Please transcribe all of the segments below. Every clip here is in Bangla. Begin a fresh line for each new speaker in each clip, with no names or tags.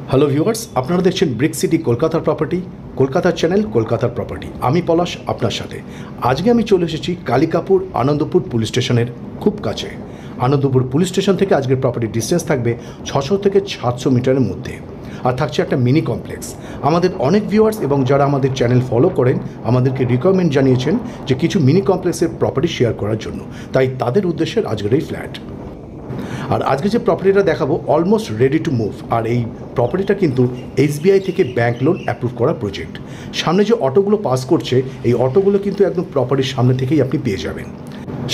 হ্যালো ভিউয়ার্স, আপনারা দেখছেন ব্রিক সিটি কলকাতার প্রপার্টি, কলকাতার চ্যানেল কলকাতার প্রপার্টি। আমি পলাশ আপনার সাথে। আজকে আমি চলে এসেছি কালিকাপুর আনন্দপুর পুলিশ স্টেশনের খুব কাছে। আনন্দপুর পুলিশ স্টেশন থেকে আজকের প্রপার্টির ডিস্টেন্স থাকবে 600 থেকে 700 মিটারের মধ্যে, আর থাকছে একটা মিনি কমপ্লেক্স। আমাদের অনেক ভিউয়ার্স এবং যারা আমাদের চ্যানেল ফলো করেন আমাদেরকে রিকমেন্ড জানিয়েছেন যে কিছু মিনি কমপ্লেক্সের প্রপার্টি শেয়ার করার জন্য, তাই তাদের উদ্দেশ্যে আজকের এই ফ্ল্যাট। আর আজকে যে প্রপার্টিটা দেখাবো অলমোস্ট রেডি টু মুভ, আর এই প্রপার্টিটা কিন্তু এসবিআই থেকে ব্যাংক লোন অ্যাপ্রুভ করা প্রজেক্ট। সামনে যে অটোগুলো পাস করছে এই অটোগুলো কিন্তু একদম প্রপার্টির সামনে থেকেই আপনি পেয়ে যাবেন।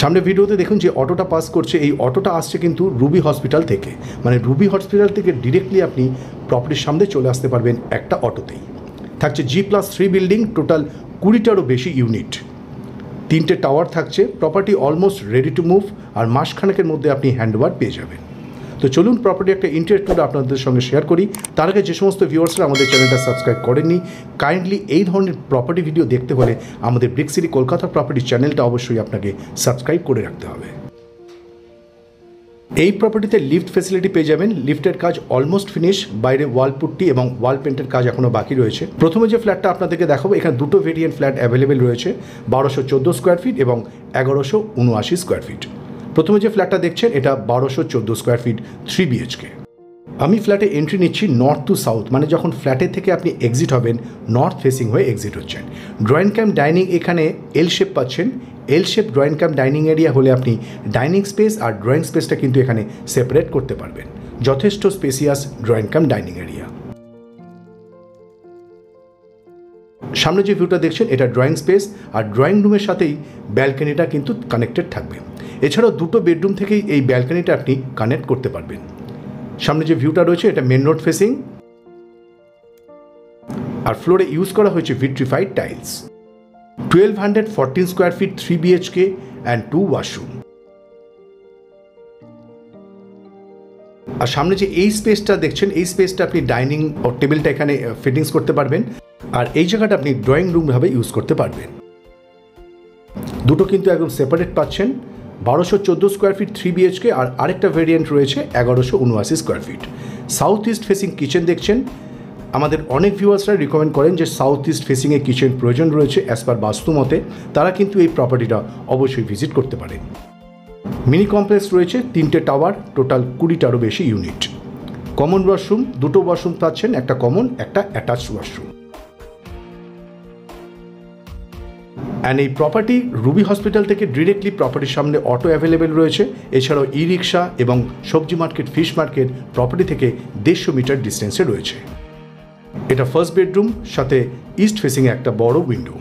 সামনে ভিডিওতে দেখুন যে অটোটা পাস করছে, এই অটোটা আসছে কিন্তু রুবি হসপিটাল থেকে, মানে রুবি হসপিটাল থেকে ডিরেক্টলি আপনি প্রপার্টির সামনে চলে আসতে পারবেন একটা অটোতেই। থাকছে G+3 বিল্ডিং, টোটাল 20টারও বেশি ইউনিট, 3টে টাওয়ার থাকছে। Property almost ready to move, আর মাসখানেকের মধ্যে আপনি হ্যান্ডওভার পেয়ে যাবেন। তো চলুন প্রপার্টি একটা ইন্টারিয়র ট্যুর আপনাদের সঙ্গে শেয়ার করি। তার আগে যে সমস্ত ভিউয়ার্সরা আমাদের চ্যানেলটা সাবস্ক্রাইব করেননি, কাইন্ডলি এই ধরনের প্রপার্টি ভিডিও দেখতে হলে আমাদের ব্রিক সিটি কলকাতা প্রপার্টি চ্যানেলটা অবশ্যই আপনাকে সাবস্ক্রাইব করে রাখতে হবে। এই প্রপার্টিতে লিফট ফেসিলিটি পেয়ে যাবেন। লিফটের কাজ অলমোস্ট ফিনিশ, বাইরে ওয়াল পুট্টি এবং ওয়াল পেন্টের কাজ এখনও বাকি রয়েছে। প্রথমে যে ফ্ল্যাটটা আপনাদেরকে দেখাবো, এখানে দুটো ভেরিয়েন্ট ফ্ল্যাট অ্যাভেলেবেল রয়েছে, 1214 স্কোয়ার ফিট এবং 1179 স্কোয়ার ফিট। প্রথমে যে ফ্ল্যাটটা দেখছেন এটা 1214 স্কোয়ার ফিট 3 BHK। আমি ফ্ল্যাটে এন্ট্রি নিচ্ছি নর্থ টু সাউথ, মানে যখন ফ্ল্যাটের থেকে আপনি এক্সিট হবেন নর্থ ফেসিং হয়ে এক্সিট হচ্ছেন। ড্রয়িং কাম ডাইনিং এখানে এল শেপ পাচ্ছেন। এল shape drawing cum dining area হলে আপনি ডাইনিং স্পেস আর ড্রয়িং স্পেসটা কিন্তু এখানে সেপারেট করতে পারবেন। যথেষ্ট spacious drawing cum dining area. সামনে যে ভিউটা দেখছেন এটা ড্রয়িং স্পেস, আর ড্রয়িং রুমের সাথেই ব্যালকনিটা কিন্তু কানেক্টেড থাকবে। এছাড়াও দুটো বেডরুম থেকেই এই ব্যালকনিটা আপনি কানেক্ট করতে পারবেন। সামনে যে ভিউটা রয়েছে এটা মেন রোড ফেসিং, আর ফ্লোরে ইউজ করা হয়েছে vitrified tiles. 1214 square feet 3 BHK and 2 washroom. আর সামনে যে এই স্পেসটা দেখছেন এই স্পেসটা আপনি ডাইনিং ও টেবিলটা এখানে ফিটিংস করতে পারবেন, আর এই জায়গাটা আপনি ড্রয়িং রুম ভাবে ইউজ করতে পারবেন। দুটো কিন্তু একদম সেপারেট পাচ্ছেন। 1214 স্কোয়ার ফিট 3 BHK, আর আরেকটা ভেরিয়েন্ট রয়েছে 1179 square feet. South east facing kitchen দেখছেন। আমাদের অনেক ভিউয়ার্সরা রিকমেন্ড করেন যে সাউথ ইস্ট ফেসিংয়ে কিচেন প্রয়োজন রয়েছে অ্যাজ পার বাস্তু মতে, তারা কিন্তু এই প্রপার্টিটা অবশ্যই ভিজিট করতে পারেন। মিনি কমপ্লেক্স রয়েছে 3টে টাওয়ার, টোটাল 20টারও বেশি ইউনিট। কমন ওয়াশরুম, দুটো ওয়াশরুম পাচ্ছেন, একটা কমন একটা অ্যাটাচড ওয়াশরুম। অ্যান্ড এই প্রপার্টি রুবি হসপিটাল থেকে ডিরেক্টলি প্রপার্টির সামনে অটো অ্যাভেলেবেল রয়েছে। এছাড়াও ই রিক্সা এবং সবজি মার্কেট, ফিশ মার্কেট প্রপার্টি থেকে 150 মিটার ডিস্টেন্সে রয়েছে। এটা ফার্স্ট বেডরুম, সাথে ইস্ট ফেসিংয়ে একটা বড় উইন্ডো।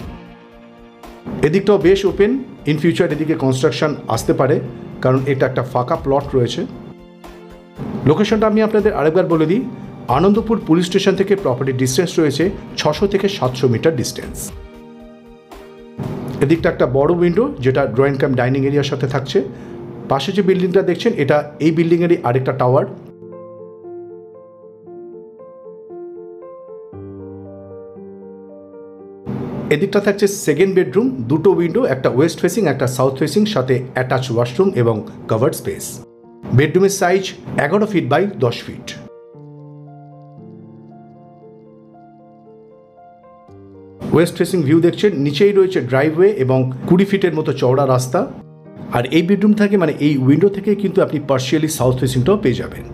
এদিকটাও বেশ ওপেন। ইন ফিউচার এদিকে কনস্ট্রাকশন আসতে পারে, কারণ এটা একটা ফাঁকা প্লট রয়েছে। লোকেশনটা আমি আপনাদের আরেকবার বলে দিই, আনন্দপুর পুলিশ স্টেশন থেকে প্রপার্টির ডিস্টেন্স রয়েছে 600 থেকে 700 মিটার ডিস্টেন্স। এদিকটা একটা বড় উইন্ডো যেটা ড্রয়িং কাম ডাইনিং এরিয়ার সাথে থাকছে। পাশে যে বিল্ডিংটা দেখছেন এটা এই বিল্ডিংয়েরই আরেকটা টাওয়ার। এদিকটা থাকছে সেকেন্ড বেডরুম, দুটো উইন্ডো, একটা ওয়েস্ট ফেসিং একটা সাউথ ফেসিং, সাথে অ্যাটাচ ওয়াশরুম এবং কভার্ড স্পেস। বেডরুমের size 11 feet by 10 feet. West facing view দেখছেন, নিচেই রয়েছে ড্রাইভওয়ে এবং 20 ফিটের মতো চওড়া রাস্তা। আর এই বেডরুম থেকে, মানে এই উইন্ডো থেকে কিন্তু আপনি পার্শিয়ালি সাউথ ফেসিংটাও পেয়ে যাবেন।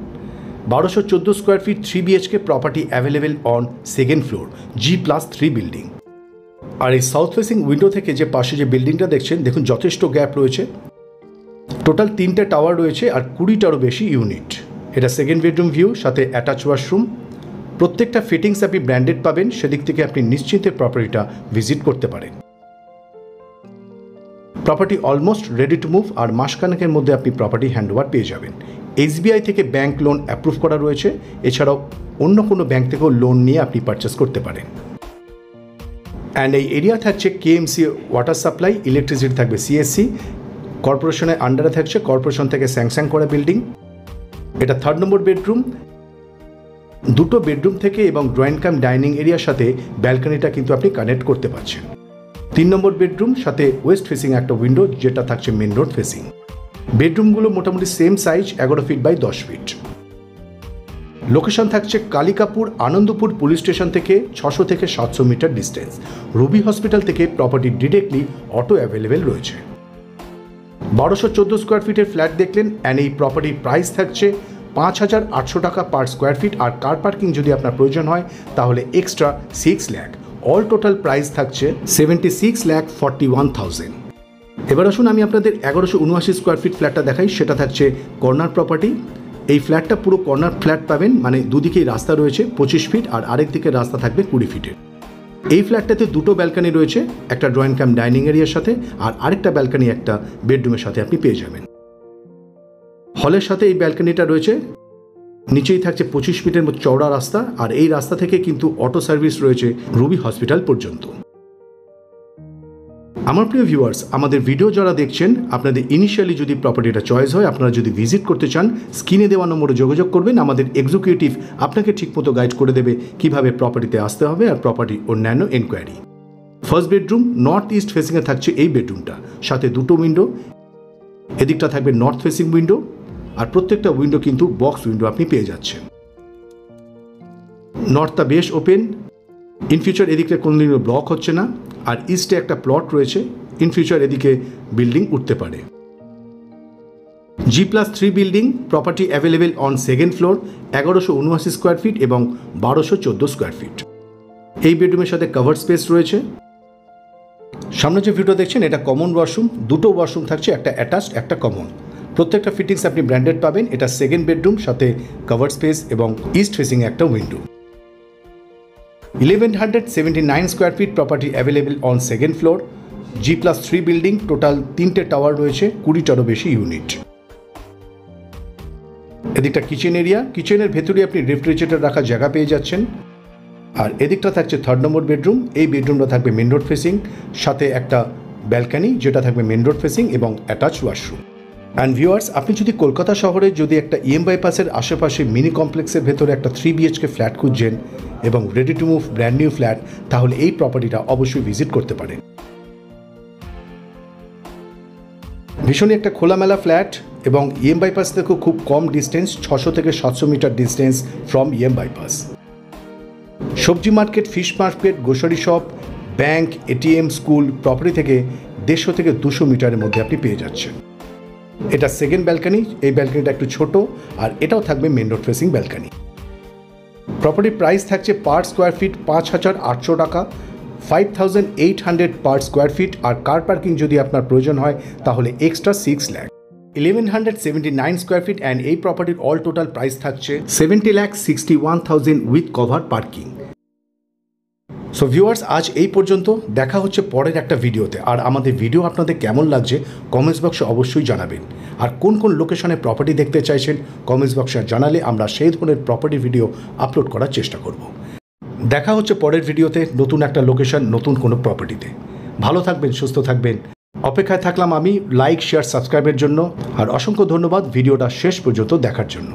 1214 square feet 3 BHK property available on second floor, G+3 বিল্ডিং। আর এই সাউথ ফেসিং উইন্ডো থেকে যে পাশে যে বিল্ডিংটা দেখছেন দেখুন যথেষ্ট গ্যাপ রয়েছে। টোটাল 3টে টাওয়ার রয়েছে আর 20টারও বেশি ইউনিট। এটা সেকেন্ড বেডরুম ভিউ, সাথে অ্যাটাচ ওয়াশরুম। প্রত্যেকটা ফিটিংস আপনি ব্র্যান্ডেড পাবেন, সেদিক থেকে আপনি নিশ্চিন্তে প্রপার্টিটা ভিজিট করতে পারেন। Property almost ready to move, আর মাসখানেকের মধ্যে আপনি প্রপার্টি হ্যান্ডওভার পেয়ে যাবেন। SBI থেকে ব্যাংক লোন অ্যাপ্রুভ করা রয়েছে, এছাড়াও অন্য কোনো ব্যাংক থেকেও লোন নিয়ে আপনি পারচেস করতে পারেন। অ্যান্ড এই এরিয়া থাকছে KMC ওয়াটার সাপ্লাই, ইলেকট্রিসিটি থাকবে CSC, কর্পোরেশনের আন্ডারে থাকছে, কর্পোরেশন থেকে স্যাংশন করা বিল্ডিং। এটা 3rd নম্বর বেডরুম। দুটো বেডরুম থেকে এবং ড্রয়িং কাম ডাইনিং এরিয়ার সাথে ব্যালকনিটা কিন্তু আপনি কানেক্ট করতে পারছেন। 3 নম্বর বেডরুম, সাথে ওয়েস্ট ফেসিং একটা উইন্ডো যেটা থাকছে মেন রোড ফেসিং। বেডরুমগুলো মোটামুটি same size, 11 feet by 10 feet. Location থাকছে কালিকাপুর আনন্দপুর পুলিশ স্টেশন থেকে 600 থেকে 700 মিটার ডিস্টেন্স। রুবি হসপিটাল থেকে প্রপার্টি ডিরেক্টলি অটো অ্যাভেলেবেল রয়েছে। 1214 স্কোয়ার ফিটের ফ্ল্যাট দেখলেন, অ্যান্ড এই প্রপার্টির প্রাইস থাকছে 5,800 টাকা পার স্কোয়ার ফিট। আর কার পার্কিং যদি আপনার প্রয়োজন হয় তাহলে extra 6 lakh. All total price থাকছে 76,41,000। এবার আসুন আমি আপনাদের 1179 স্কোয়ার ফিট ফ্ল্যাটটা দেখাই। সেটা থাকছে কর্নার প্রপার্টি। এই ফ্ল্যাটটা পুরো কর্নার ফ্ল্যাট পাবেন, মানে দুদিকেই রাস্তা রয়েছে 25 ফিট আর আরেক দিকে রাস্তা থাকবে 20 ফিটের। এই ফ্ল্যাটটাতে দুটো ব্যালকানি রয়েছে, একটা ড্রয়িং কাম ডাইনিং এরিয়ার সাথে আর আরেকটা ব্যালকানি একটা বেডরুমের সাথে আপনি পেয়ে যাবেন। হলের সাথে এই ব্যালকানিটা রয়েছে। নিচেই থাকছে 25 ফিটের মতো চওড়া রাস্তা, আর এই রাস্তা থেকে কিন্তু অটো সার্ভিস রয়েছে রুবি হসপিটাল পর্যন্ত। আমার প্রিয় ভিউয়ার্স, আমাদের ভিডিও যারা দেখছেন, আপনাদের ইনিশিয়ালি যদি প্রপার্টিটা চয়েস হয়, আপনারা যদি ভিজিট করতে চান, স্ক্রিনে দেওয়া নম্বরে যোগাযোগ করবেন। আমাদের এক্সিকিউটিভ আপনাকে ঠিকমতো গাইড করে দেবে কিভাবে প্রপার্টিতে আসতে হবে আর প্রপার্টি অন্যান্য enquiry. First bedroom north east ফেসিংয়ে থাকছে এই বেডরুমটা, সাথে দুটো উইন্ডো। এদিকটা থাকবে নর্থ ফেসিং উইন্ডো, আর প্রত্যেকটা উইন্ডো কিন্তু বক্স উইন্ডো আপনি পেয়ে যাচ্ছেন। নর্থটা বেশ ওপেন। ইন ফিউচার এদিকে কোনোদিনও ব্লক হচ্ছে না। আর ইস্টে একটা প্লট রয়েছে, ইন ফিউচার এদিকে বিল্ডিং উঠতে পারে। G+3 building, property available on second floor, 1179 square feet এবং 1214 স্কোয়ার ফিট। এই বেডরুমের সাথে কভার স্পেস রয়েছে। সামনে যে ভিডিও দেখছেন এটা কমন ওয়াশরুম। দুটো ওয়াশরুম থাকছে, একটা অ্যাটাচড একটা কমন। প্রত্যেকটা ফিটিংস আপনি ব্র্যান্ডেড পাবেন। এটা সেকেন্ড বেডরুম, সাথে কভার স্পেস এবং ইস্ট ফেসিং একটা window. 1179 square feet, property available on second floor. G+3 building, total 3টে টাওয়ার রয়েছে, 20টারও বেশি ইউনিট। এদিকটা কিচেন এরিয়া। কিচেনের ভেতরে আপনি রেফ্রিজারেটর রাখার জায়গা পেয়ে যাচ্ছেন। আর এদিকটা থাকছে 3rd নম্বর বেডরুম। এই বেডরুমটা থাকবে মেন রোড ফেসিং, সাথে একটা ব্যালকানি যেটা থাকবে মেন রোড ফেসিং এবং অ্যাটাচ ওয়াশরুম। অ্যান্ড ভিউয়ার্স, আপনি যদি কলকাতা শহরে যদি একটা EM বাইপাসের আশেপাশে মিনি কমপ্লেক্সের ভেতরে একটা 3 BHK ফ্ল্যাট খুঁজছেন এবং ready to move brand new flat, তাহলে এই প্রপার্টিটা অবশ্যই ভিজিট করতে পারেন। ভীষণই একটা খোলামেলা ফ্ল্যাট এবং EM বাইপাস থেকেও খুব কম ডিস্টেন্স, 600 থেকে 700 metre distance from EM bypass. সবজি market, fish market, grocery shop, bank, ATM, school, property থেকে 150 থেকে 200 মিটারের মধ্যে আপনি পেয়ে যাচ্ছেন। এটা সেকেন্ড ব্যালকানি। এই ব্যালকানিটা একটু ছোট, আর এটাও থাকবে মেন রোড ফেসিং ব্যালকানি। প্রপার্টির প্রাইস থাকছে পার স্কোয়ার ফিট 5,800 টাকা, 5,800 পার স্কোয়ার ফিট। আর কার পার্কিং যদি আপনার প্রয়োজন হয় তাহলে extra 6 lakh. 1179 square feet, and এই প্রপার্টির অল টোটাল প্রাইস থাকছে 70,61,000 with cover parking. So viewers, আজ এই পর্যন্ত। দেখা হচ্ছে পরের একটা ভিডিওতে। আর আমাদের ভিডিও আপনাদের কেমন লাগছে কমেন্টস বক্সে অবশ্যই জানাবেন। আর কোন কোন লোকেশনে প্রপার্টি দেখতে চাইছেন কমেন্টস বক্সে জানালে আমরা সেই ধরনের প্রপার্টি ভিডিও আপলোড করার চেষ্টা করব। দেখা হচ্ছে পরের ভিডিওতে, নতুন একটা লোকেশন, নতুন কোনো প্রপার্টিতে। ভালো থাকবেন, সুস্থ থাকবেন। অপেক্ষায় থাকলাম আমি লাইক, শেয়ার, সাবস্ক্রাইবের জন্য। আর অসংখ্য ধন্যবাদ ভিডিওটা শেষ পর্যন্ত দেখার জন্য।